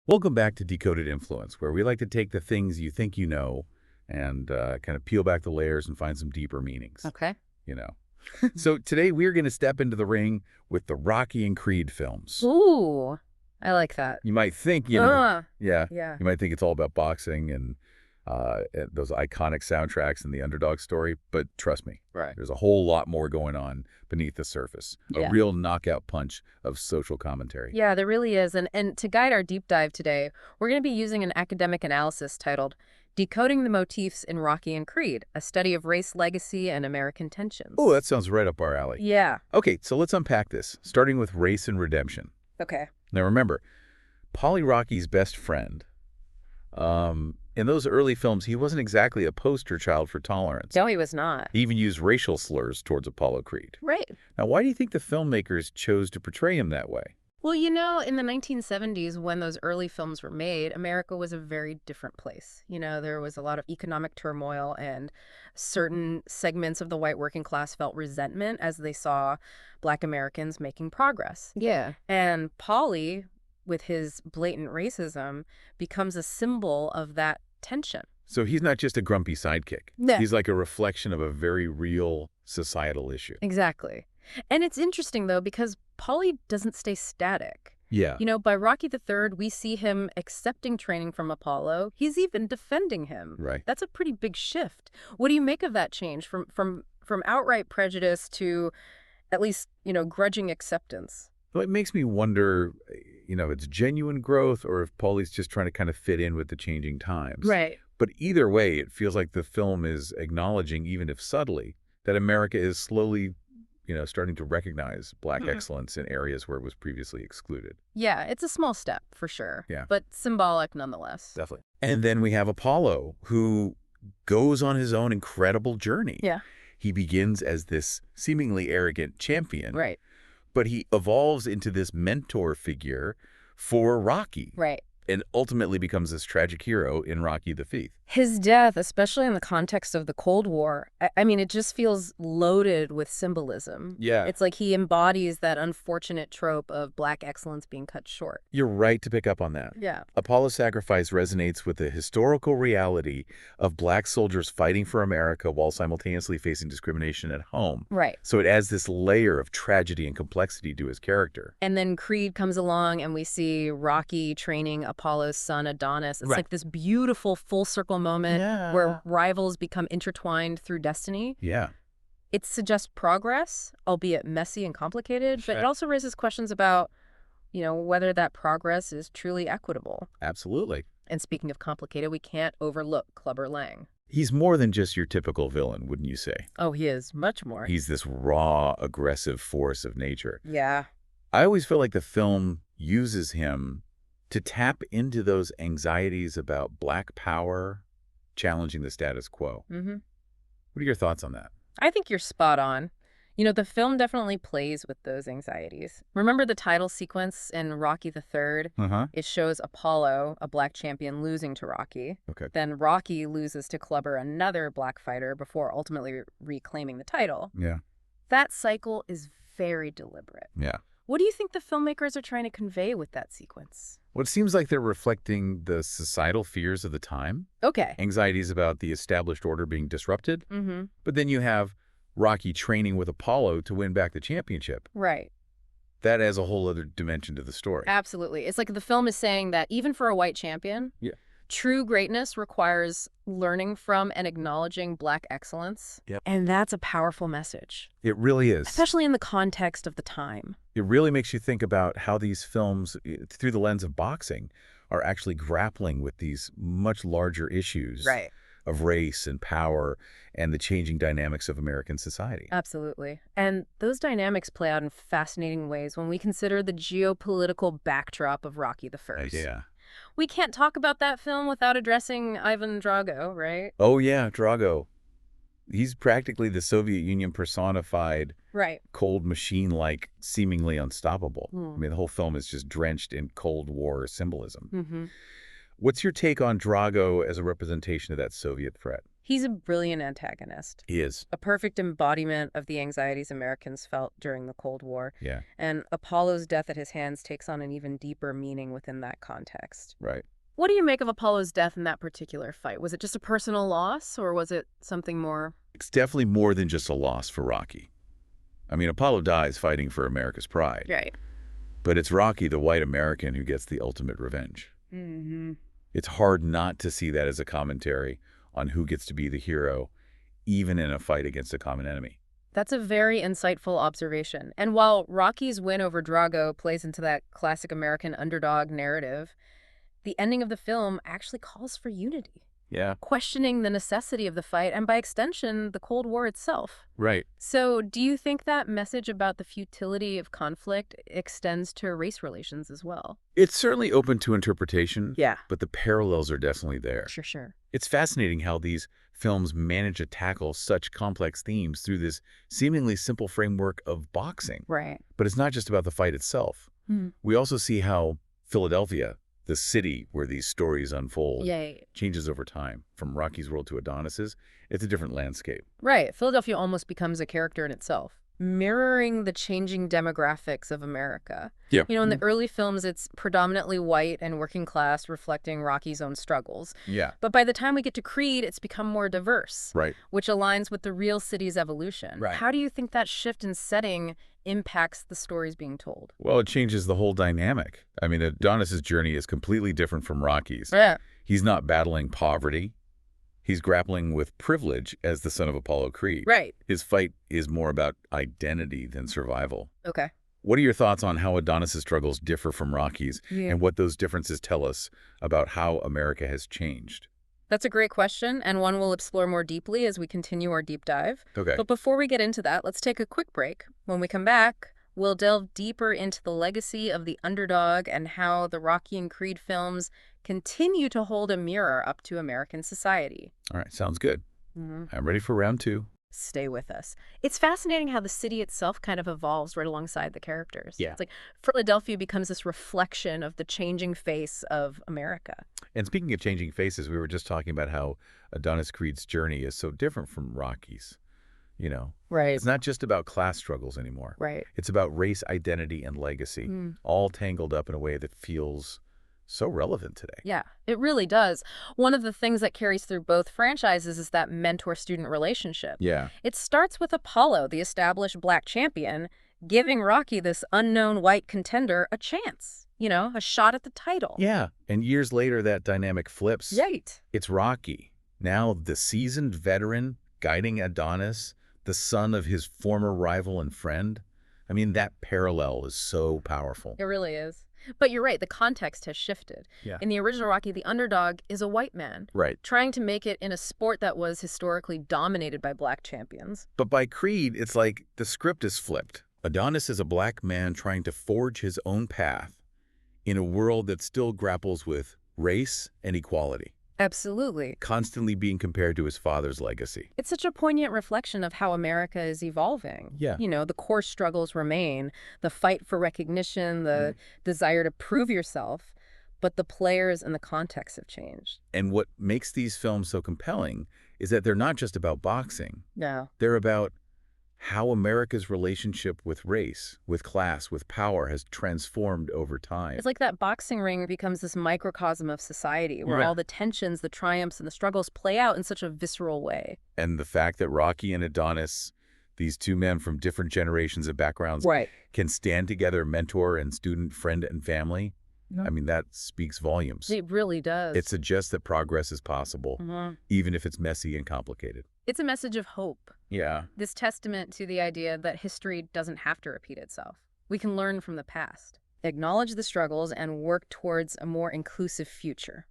Welcome back to Decoded Influence, where we like to take the things you think you know and kind of peel back the layers and find some deeper meanings, Okay. you know. So today we're going to step into the ring with the Rocky and Creed films. Ooh, I like that. You might think, yeah, Yeah. you might think it's all about boxing and those iconic soundtracks and the underdog story, but trust me, Right. there's a whole lot more going on beneath the surface. A Yeah. real knockout punch of social commentary. Yeah, there really is. And to guide our deep dive today, we're going to be using an academic analysis titled Decoding the Motifs in Rocky and Creed, a study of race legacy and American tensions. Oh, that sounds right up our alley. Yeah. Okay, so let's unpack this, starting with race and redemption. Okay. Now remember, Polly Rocky's best friend, in those early films, he wasn't exactly a poster child for tolerance. No, he was not. He even used racial slurs towards Apollo Creed. Right. Now, why do you think the filmmakers chose to portray him that way? Well, you know, in the 1970s, when those early films were made, America was a very different place. You know, there was a lot of economic turmoil, and certain segments of the white working class felt resentment as they saw Black Americans making progress. Yeah. And Pauly, with his blatant racism, becomes a symbol of that tension. So he's not just a grumpy sidekick. No. He's like a reflection of a very real societal issue. Exactly. And it's interesting, though, because Pauly doesn't stay static. Yeah. You know, by Rocky III, we see him accepting training from Apollo. He's even defending him. Right. That's a pretty big shift. What do you make of that change from outright prejudice to at least, you know, grudging acceptance? Well, it makes me wonder, if it's genuine growth or if Paulie's just trying to kind of fit in with the changing times. Right. But either way, it feels like the film is acknowledging, even if subtly, that America is slowly, starting to recognize Black excellence in areas where it was previously excluded. Yeah, it's a small step for sure. Yeah. But symbolic nonetheless. Definitely. And then we have Apollo, who goes on his own incredible journey. Yeah. He begins as this seemingly arrogant champion. Right. But he evolves into this mentor figure for Rocky. Right. And ultimately becomes this tragic hero in Rocky V. His death, especially in the context of the Cold War, I mean, it just feels loaded with symbolism. Yeah. It's like he embodies that unfortunate trope of Black excellence being cut short. You're right to pick up on that. Yeah. Apollo's sacrifice resonates with the historical reality of Black soldiers fighting for America while simultaneously facing discrimination at home. Right. So it adds this layer of tragedy and complexity to his character. And then Creed comes along and we see Rocky training Apollo's son Adonis. It's Right. like this beautiful full circle moment Yeah. where rivals become intertwined through destiny. Yeah. It suggests progress, albeit messy and complicated, but Sure. it also raises questions about, whether that progress is truly equitable. Absolutely. And speaking of complicated, we can't overlook Clubber Lang. He's more than just your typical villain, wouldn't you say? Oh, he is much more. He's this raw, aggressive force of nature. Yeah. I always feel like the film uses him to tap into those anxieties about Black power challenging the status quo. Mm-hmm. What are your thoughts on that? I think you're spot on. The film definitely plays with those anxieties. Remember the title sequence in Rocky III? Uh-huh. It shows Apollo, a Black champion, losing to Rocky. Okay. Then Rocky loses to Clubber, another Black fighter, before ultimately reclaiming the title. Yeah. That cycle is very deliberate. Yeah. What do you think the filmmakers are trying to convey with that sequence? Well, it seems like they're reflecting the societal fears of the time, Okay. anxieties about the established order being disrupted. Mm-hmm. But then you have Rocky training with Apollo to win back the championship. Right. That adds a whole other dimension to the story. Absolutely. It's like the film is saying that even for a white champion, Yeah. true greatness requires learning from and acknowledging Black excellence. Yep. And that's a powerful message, It really is. especially in the context of the time. It really makes you think about how these films, through the lens of boxing, are actually grappling with these much larger issues of race and power and the changing dynamics of American society. Absolutely. And those dynamics play out in fascinating ways when we consider the geopolitical backdrop of Rocky I. Yeah. We can't talk about that film without addressing Ivan Drago, right? Oh, yeah, Drago. He's practically the Soviet Union personified, Right. cold machine-like, seemingly unstoppable. Hmm. I mean, the whole film is just drenched in Cold War symbolism. Mm-hmm. What's your take on Drago as a representation of that Soviet threat? He's a brilliant antagonist. He is. A perfect embodiment of the anxieties Americans felt during the Cold War. Yeah. And Apollo's death at his hands takes on an even deeper meaning within that context. Right. What do you make of Apollo's death in that particular fight? Was it just a personal loss, or was it something more? It's definitely more than just a loss for Rocky. I mean, Apollo dies fighting for America's pride. Right. But it's Rocky, the white American, who gets the ultimate revenge. Mm-hmm. It's hard not to see that as a commentary on who gets to be the hero, even in a fight against a common enemy. That's a very insightful observation. And while Rocky's win over Drago plays into that classic American underdog narrative, the ending of the film actually calls for unity, Yeah. questioning the necessity of the fight and, by extension, the Cold War itself. Right. So do you think that message about the futility of conflict extends to race relations as well? It's certainly open to interpretation. Yeah. But the parallels are definitely there. Sure. It's fascinating how these films manage to tackle such complex themes through this seemingly simple framework of boxing. Right. But it's not just about the fight itself. We also see how Philadelphia, the city where these stories unfold, changes over time. From Rocky's world to Adonis's, it's a different landscape. Right. Philadelphia almost becomes a character in itself, mirroring the changing demographics of America. Yeah. You know, in the early films, it's predominantly white and working class, reflecting Rocky's own struggles. Yeah. But by the time we get to Creed, it's become more diverse, Right. which aligns with the real city's evolution. Right. How do you think that shift in setting impacts the stories being told? Well, it changes the whole dynamic. I mean, Adonis's journey is completely different from Rocky's. Yeah. He's not battling poverty. He's grappling with privilege as the son of Apollo Creed. Right. His fight is more about identity than survival. Okay. What are your thoughts on how Adonis's struggles differ from Rocky's and what those differences tell us about how America has changed? That's a great question, and one we'll explore more deeply as we continue our deep dive. Okay. But before we get into that, let's take a quick break. When we come back, we'll delve deeper into the legacy of the underdog and how the Rocky and Creed films continue to hold a mirror up to American society. All right. Sounds good. I'm ready for round 2. Stay with us. It's fascinating how the city itself kind of evolves right alongside the characters. Yeah. It's like Philadelphia becomes this reflection of the changing face of America. And speaking of changing faces, we were just talking about how Adonis Creed's journey is so different from Rocky's. You know, Right. it's not just about class struggles anymore. Right. It's about race, identity, and legacy, all tangled up in a way that feels so relevant today. Yeah, it really does. One of the things that carries through both franchises is that mentor-student relationship. Yeah. It starts with Apollo, the established black champion, giving Rocky, this unknown white contender, a chance. You know, a shot at the title. Yeah. And years later, that dynamic flips. Right. It's Rocky, now the seasoned veteran guiding Adonis, the son of his former rival and friend. I mean, that parallel is so powerful. It really is. But you're right, the context has shifted. Yeah. In the original Rocky, the underdog is a white man. Right. Trying to make it in a sport that was historically dominated by black champions. But by Creed, it's like the script is flipped. Adonis is a black man trying to forge his own path in a world that still grapples with race and equality, Absolutely. constantly being compared to his father's legacy. It's such a poignant reflection of how America is evolving. Yeah. You know, the core struggles remain, the fight for recognition, the desire to prove yourself, but the players and the context have changed. And what makes these films so compelling is that they're not just about boxing. Yeah. They're about how America's relationship with race, with class, with power has transformed over time. It's like that boxing ring becomes this microcosm of society where all the tensions, the triumphs, and the struggles play out in such a visceral way. And the fact that Rocky and Adonis, these two men from different generations and backgrounds, can stand together, mentor and student, friend and family, I mean, that speaks volumes. It really does. It suggests that progress is possible, even if it's messy and complicated. It's a message of hope. Yeah. This testament to the idea that history doesn't have to repeat itself. We can learn from the past, acknowledge the struggles, and work towards a more inclusive future.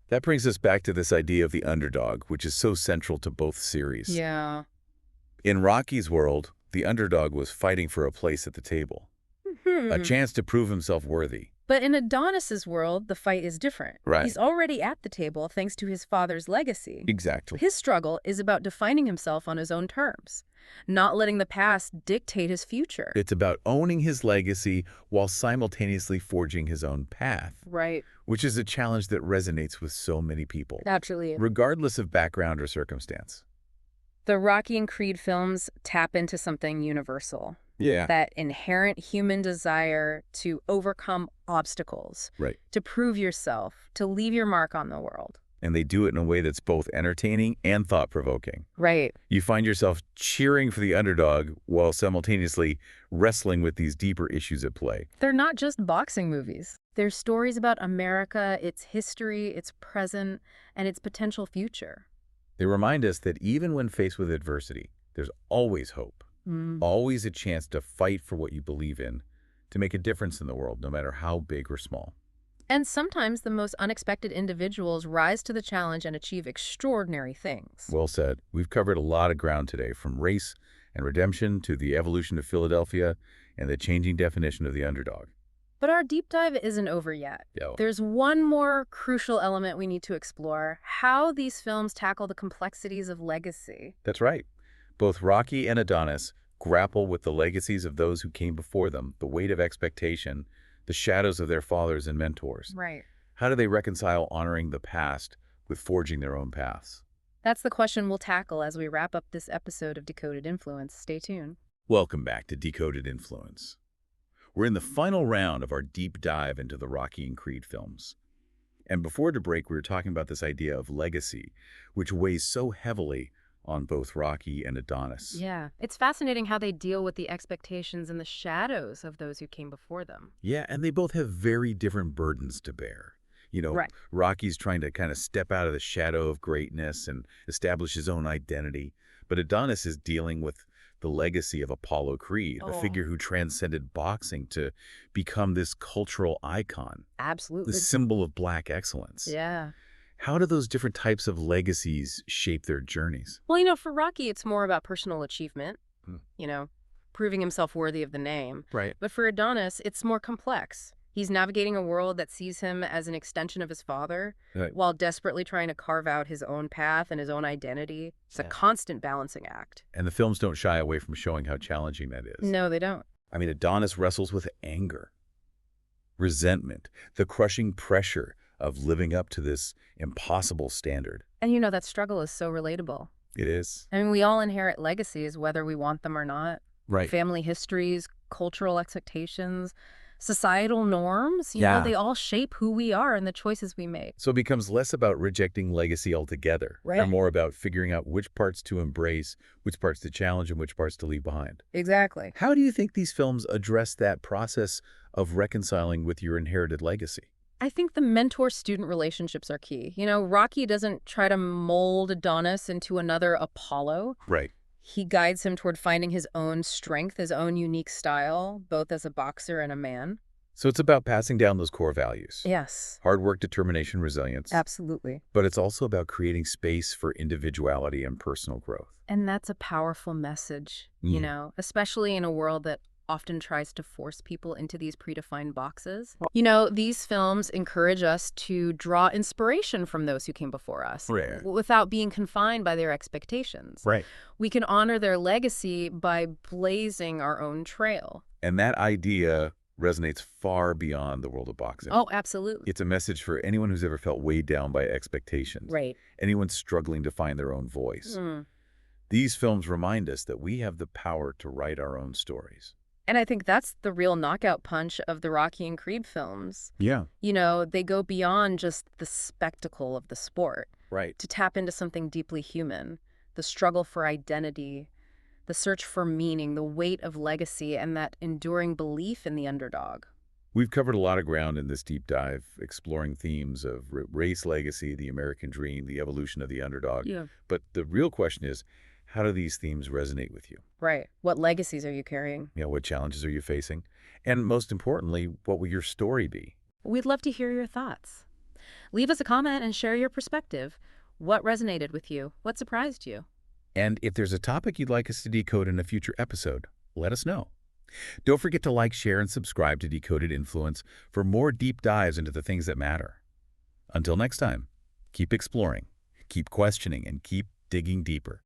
That brings us back to this idea of the underdog, which is so central to both series. Yeah. In Rocky's world, the underdog was fighting for a place at the table, a chance to prove himself worthy. But in Adonis's world, the fight is different. Right. He's already at the table thanks to his father's legacy. Exactly. His struggle is about defining himself on his own terms, not letting the past dictate his future. It's about owning his legacy while simultaneously forging his own path. Right. which is a challenge that resonates with so many people, Naturally. regardless of background or circumstance. The Rocky and Creed films tap into something universal. Yeah. That inherent human desire to overcome obstacles, Right. to prove yourself, to leave your mark on the world. And they do it in a way that's both entertaining and thought-provoking. Right. You find yourself cheering for the underdog while simultaneously wrestling with these deeper issues at play. They're not just boxing movies. They're stories about America, its history, its present, and its potential future. They remind us that even when faced with adversity, there's always hope, always a chance to fight for what you believe in, to make a difference in the world, no matter how big or small. And sometimes the most unexpected individuals rise to the challenge and achieve extraordinary things. Well said. We've covered a lot of ground today, from race and redemption to the evolution of Philadelphia and the changing definition of the underdog. But our deep dive isn't over yet. Yo. There's one more crucial element we need to explore: how these films tackle the complexities of legacy. That's right. Both Rocky and Adonis grapple with the legacies of those who came before them, the weight of expectation, the shadows of their fathers and mentors. Right. How do they reconcile honoring the past with forging their own paths? That's the question we'll tackle as we wrap up this episode of Decoded Influence. Stay tuned. Welcome back to Decoded Influence. We're in the final round of our deep dive into the Rocky and Creed films. And before the break, we were talking about this idea of legacy, which weighs so heavily on both Rocky and Adonis. Yeah, it's fascinating how they deal with the expectations and the shadows of those who came before them. Yeah, and they both have very different burdens to bear. Right. Rocky's trying to kind of step out of the shadow of greatness and establish his own identity. But Adonis is dealing with the legacy of Apollo Creed, a figure who transcended boxing to become this cultural icon, Absolutely. the symbol of Black excellence. Yeah. How do those different types of legacies shape their journeys? Well, for Rocky, it's more about personal achievement, Hmm. proving himself worthy of the name. Right. But for Adonis, it's more complex. He's navigating a world that sees him as an extension of his father, Right. while desperately trying to carve out his own path and his own identity. It's a Yeah. constant balancing act. And the films don't shy away from showing how challenging that is. No, they don't. I mean, Adonis wrestles with anger, resentment, the crushing pressure of living up to this impossible standard. And that struggle is so relatable. It is. I mean, we all inherit legacies, whether we want them or not. Right. Family histories, cultural expectations, societal norms, Yeah. they all shape who we are and the choices we make. So it becomes less about rejecting legacy altogether, Right. and more about figuring out which parts to embrace, which parts to challenge, and which parts to leave behind. Exactly. How do you think these films address that process of reconciling with your inherited legacy? I think the mentor-student relationships are key. Rocky doesn't try to mold Adonis into another Apollo. Right. He guides him toward finding his own strength, his own unique style, both as a boxer and a man. So it's about passing down those core values. Yes. Hard work, determination, resilience. Absolutely. But it's also about creating space for individuality and personal growth. And that's a powerful message, especially in a world that often tries to force people into these predefined boxes. These films encourage us to draw inspiration from those who came before us Right. without being confined by their expectations. Right. We can honor their legacy by blazing our own trail. And that idea resonates far beyond the world of boxing. Oh, absolutely. It's a message for anyone who's ever felt weighed down by expectations. Right. Anyone struggling to find their own voice. These films remind us that we have the power to write our own stories. And I think that's the real knockout punch of the Rocky and Creed films. Yeah. They go beyond just the spectacle of the sport Right. to tap into something deeply human, the struggle for identity, the search for meaning, the weight of legacy, and that enduring belief in the underdog. We've covered a lot of ground in this deep dive, exploring themes of race legacy, the American dream, the evolution of the underdog. Yeah. But the real question is, how do these themes resonate with you? Right. What legacies are you carrying? What challenges are you facing? And most importantly, what will your story be? We'd love to hear your thoughts. Leave us a comment and share your perspective. What resonated with you? What surprised you? And if there's a topic you'd like us to decode in a future episode, let us know. Don't forget to like, share, and subscribe to Decoded Influence for more deep dives into the things that matter. Until next time, keep exploring, keep questioning, and keep digging deeper.